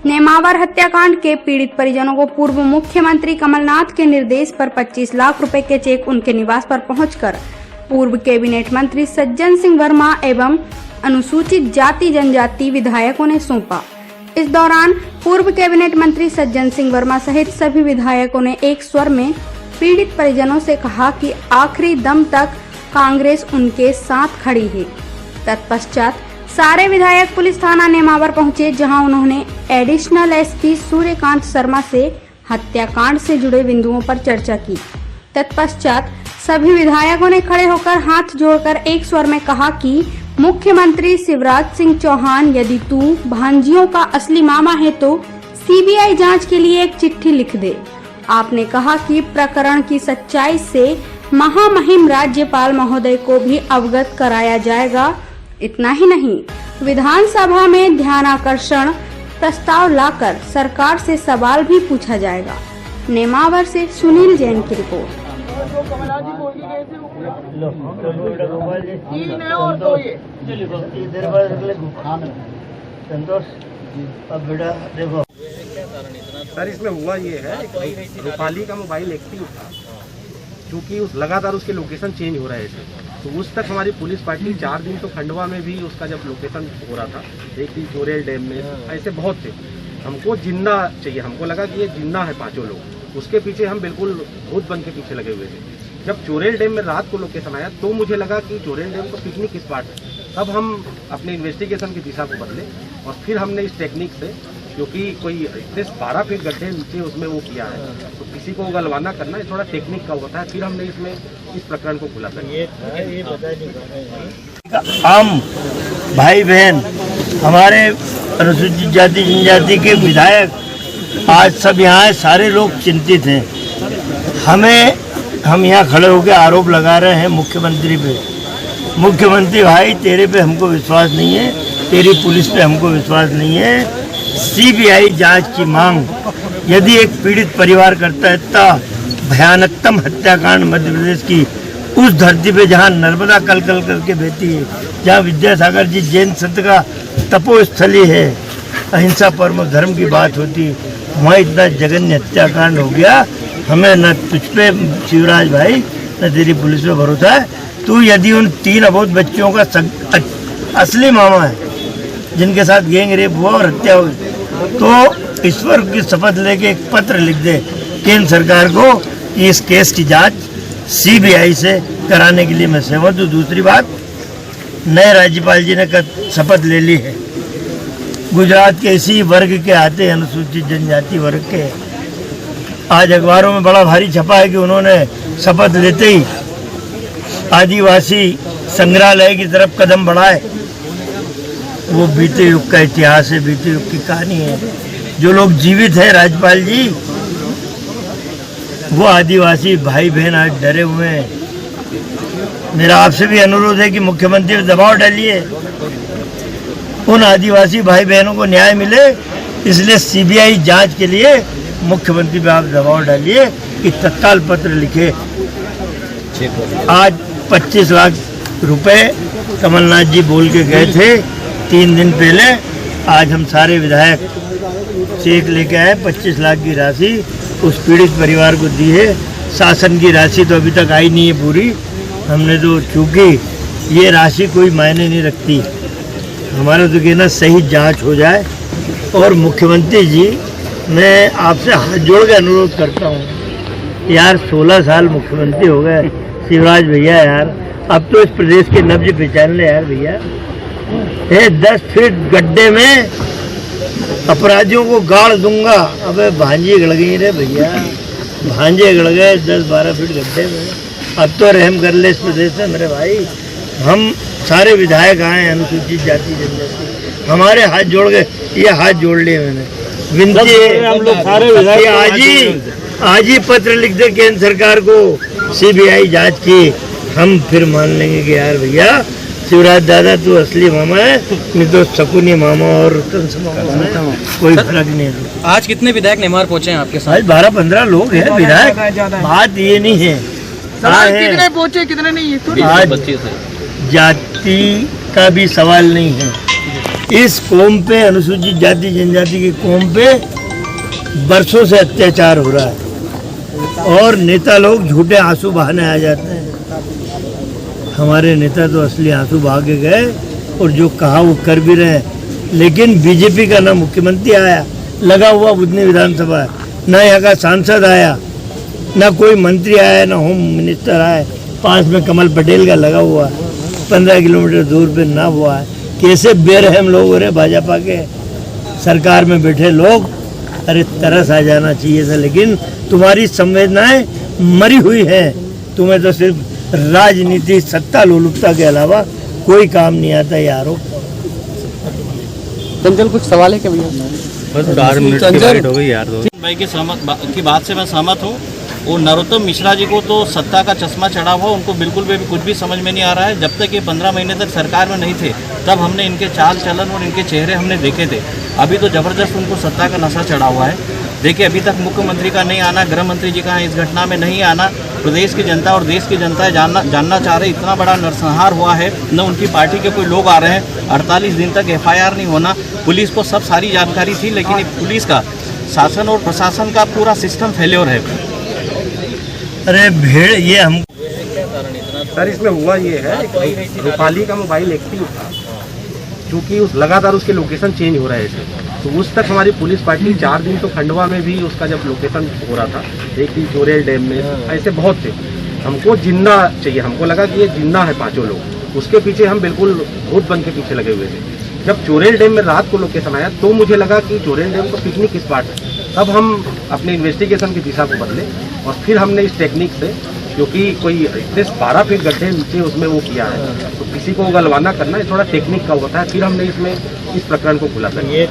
नेमावर हत्याकांड के पीड़ित परिजनों को पूर्व मुख्यमंत्री कमलनाथ के निर्देश पर 25 लाख रुपए के चेक उनके निवास पर पहुंचकर पूर्व कैबिनेट मंत्री सज्जन सिंह वर्मा एवं अनुसूचित जाति जनजाति विधायकों ने सौंपा। इस दौरान पूर्व कैबिनेट मंत्री सज्जन सिंह वर्मा सहित सभी विधायकों ने एक स्वर में पीड़ित परिजनों से कहा कि आखिरी दम तक कांग्रेस उनके साथ खड़ी है। तत्पश्चात सारे विधायक पुलिस थाना नेमावर पहुंचे, जहां उन्होंने एडिशनल एसपी सूर्यकांत शर्मा से हत्याकांड से जुड़े बिंदुओं पर चर्चा की। तत्पश्चात सभी विधायकों ने खड़े होकर हाथ जोड़कर एक स्वर में कहा कि मुख्यमंत्री शिवराज सिंह चौहान, यदि तू भांजियों का असली मामा है तो सीबीआई जांच के लिए एक चिट्ठी लिख दे। आपने कहा कि प्रकरण की सच्चाई से महामहिम राज्यपाल महोदय को भी अवगत कराया जाएगा। इतना ही नहीं, विधानसभा में ध्यानाकर्षण प्रस्ताव लाकर सरकार से सवाल भी पूछा जाएगा। नेमावर से सुनील जैन की रिपोर्ट। सर, इसमें हुआ ये है, रूपाली का मोबाइल एक्टिव था, क्योंकि उस लगातार उसके लोकेशन चेंज हो रहे थे, तो उस तक हमारी पुलिस पार्टी 4 दिन तो खंडवा में भी उसका जब लोकेशन हो रहा था, एक दिन चोरेल डैम में, ऐसे बहुत थे। हमको जिन्ना चाहिए, हमको लगा कि ये जिन्ना है 5 लोग, उसके पीछे हम बिल्कुल भूत बन के पीछे लगे हुए थे। जब चोरेल डैम में रात को लोकेशन आया तो मुझे लगा कि चोरेल डैम को पिकनिक स्पॉट है। तब हम अपने इन्वेस्टिगेशन की दिशा को बदले और फिर हमने इस टेक्निक से, क्योंकि कोई इतने 12 फीट गड्ढे नीचे उसमें वो किया है, तो किसी को गलवाना करना ये थोड़ा टेक्निक का होता है। फिर हमने इसमें इस प्रकरण को खुलासा किया। हम भाई बहन, हमारे अनुसूचित जाति जनजाति के विधायक आज सब यहाँ सारे लोग चिंतित हैं। हम यहाँ खड़े होकर आरोप लगा रहे हैं मुख्यमंत्री पे। मुख्यमंत्री भाई, तेरे पे हमको विश्वास नहीं है, तेरी पुलिस पे हमको विश्वास नहीं है। सीबीआई जांच की मांग यदि एक पीड़ित परिवार करता है तो भयानकतम हत्याकांड मध्य प्रदेश की उस धरती पे जहां नर्मदा कल कल करके बहती है, जहां विद्यासागर जी जैन संत का तपोस्थली है, अहिंसा परम धर्म की बात होती, वहाँ इतना जघन्य हत्याकांड हो गया। हमें न तुझ पे शिवराज भाई न तेरी पुलिस पे भरोसा है। तू यदि उन 3 अबोध बच्चियों का असली मामा है जिनके साथ गैंग रेप हुआ और हत्या हुई, तो ईश्वर की शपथ लेके एक पत्र लिख दे केंद्र सरकार को कि इस केस की जांच सीबीआई से कराने के लिए मैं सहमत हूँ। दूसरी बात, नए राज्यपाल जी ने शपथ ले ली है। गुजरात के इसी वर्ग के आते, अनुसूचित जनजाति वर्ग के, आज अखबारों में बड़ा भारी छपा है कि उन्होंने शपथ लेते ही आदिवासी संग्रहालय की तरफ कदम बढ़ाए। वो बीते युग का इतिहास है, बीते युग की कहानी है। जो लोग जीवित हैं राज्यपाल जी, वो आदिवासी भाई बहन आज डरे हुए हैं। मेरा आपसे भी अनुरोध है कि मुख्यमंत्री पर दबाव डालिए, उन आदिवासी भाई बहनों को न्याय मिले। इसलिए सीबीआई जांच के लिए मुख्यमंत्री पे आप दबाव डालिए कि तत्काल पत्र लिखे। आज 25 लाख रुपए कमलनाथ जी बोल के गए थे 3 दिन पहले। आज हम सारे विधायक चेक लेके आए, 25 लाख की राशि उस पीड़ित परिवार को दी है। शासन की राशि तो अभी तक आई नहीं है पूरी। हमने तो, चूँकि ये राशि कोई मायने नहीं रखती, हमारा तो कहना सही जांच हो जाए। और मुख्यमंत्री जी, मैं आपसे हाथ जोड़ के अनुरोध करता हूँ यार, 16 साल मुख्यमंत्री हो गए शिवराज भैया, यार अब तो इस प्रदेश के नब्ज पहचान ले यार भैया। 10 फीट गड्ढे में अपराधियों को गाड़ दूंगा। अबे भांजे गड़ गई रे भैया, भांजे गड़ गए 10-12 फीट गड्ढे में। अब तो रहम कर ले इस प्रदेश में मेरे भाई। हम सारे विधायक आए अनुसूचित जाति जनजाति, हमारे हाथ जोड़ गए, ये हाथ जोड़ लिए मैंने। विनती है हम लोग सारे विधायक आज ही पत्र लिख दे केंद्र सरकार को सीबीआई जांच की। हम फिर मान लेंगे कि यार भैया शिवराज दादा तू असली मामा है, नहीं तो शकुनी मामा और मामा है, कोई फर्क नहीं है। आज कितने विधायक नेमावर पहुंचे हैं आपके साथ? आज 12-15 लोग हैं विधायक। बात ये नहीं है कितने पहुंचे कितने नहीं है, आज जाति का भी सवाल नहीं है। इस कौम पे, अनुसूचित जाति जनजाति की कौम पे बरसों से अत्याचार हो रहा है और नेता लोग झूठे आंसू बहाने आ जाते हैं। हमारे नेता तो असली आंसू बहा के गए और जो कहा वो कर भी रहे हैं। लेकिन बीजेपी का ना मुख्यमंत्री आया, लगा हुआ बुधनी विधानसभा है, ना यहाँ का सांसद आया, ना कोई मंत्री आया, ना होम मिनिस्टर आए। पास में कमल पटेल का लगा हुआ है, 15 किलोमीटर दूर पे ना हुआ है। कैसे बेरहम लोग हो रहे भाजपा के सरकार में बैठे लोग। अरे तरस आ जाना चाहिए था, लेकिन तुम्हारी संवेदनाएं मरी हुई हैं। तुम्हें तो सिर्फ राजनीति, सत्ता लोलुपता के अलावा कोई काम नहीं आता यारों। चंचल कुछ सवाल है क्या भैया? बस 4 मिनट की बात हो गई यार। भाई की बात से मैं सहमत हूँ। और नरोत्तम मिश्रा जी को तो सत्ता का चश्मा चढ़ा हुआ, उनको बिल्कुल भी कुछ भी समझ में नहीं आ रहा है। जब तक ये 15 महीने तक सरकार में नहीं थे तब हमने इनके चाल चलन और इनके चेहरे हमने देखे थे। अभी तो ज़बरदस्त उनको सत्ता का नशा चढ़ा हुआ है। देखिए, अभी तक मुख्यमंत्री का नहीं आना, गृह मंत्री जी का इस घटना में नहीं आना, प्रदेश की जनता और देश की जनता जानना चाह रहे। इतना बड़ा नरसंहार हुआ है, न उनकी पार्टी के कोई लोग आ रहे हैं। 48 दिन तक FIR नहीं होना। पुलिस को सब सारी जानकारी थी, लेकिन पुलिस का, शासन और प्रशासन का पूरा सिस्टम फेल्योर है। अरे भेड़ ये हम सर, इसमें हुआ ये है, रूपाली का मोबाइल एक्टिव था, क्योंकि उस लगातार उसके लोकेशन चेंज हो रहे थे। तो उस तक हमारी पुलिस पार्टी 4 दिन तो खंडवा में भी उसका जब लोकेशन हो रहा था, एक दिन चोरेल डैम में, ऐसे बहुत थे। हमको जिन्ना चाहिए, हमको लगा कि ये जिन्ना है 5 लोग। उसके पीछे हम बिल्कुल भूत बन के पीछे लगे हुए थे। जब चोरेल डैम में रात को लोकेशन आया तो मुझे लगा कि चोरेल डैम का पिकनिक स्पॉट है। तब हम अपने इन्वेस्टिगेशन की दिशा को बदले और फिर हमने इस टेक्निक से, क्योंकि कोई इतने 12 फीट गड्ढे नीचे उसमें वो किया है, तो किसी को गलवाना करना ये थोड़ा टेक्निक का होता है। फिर हमने इसमें इस प्रकरण को खुलासा किया।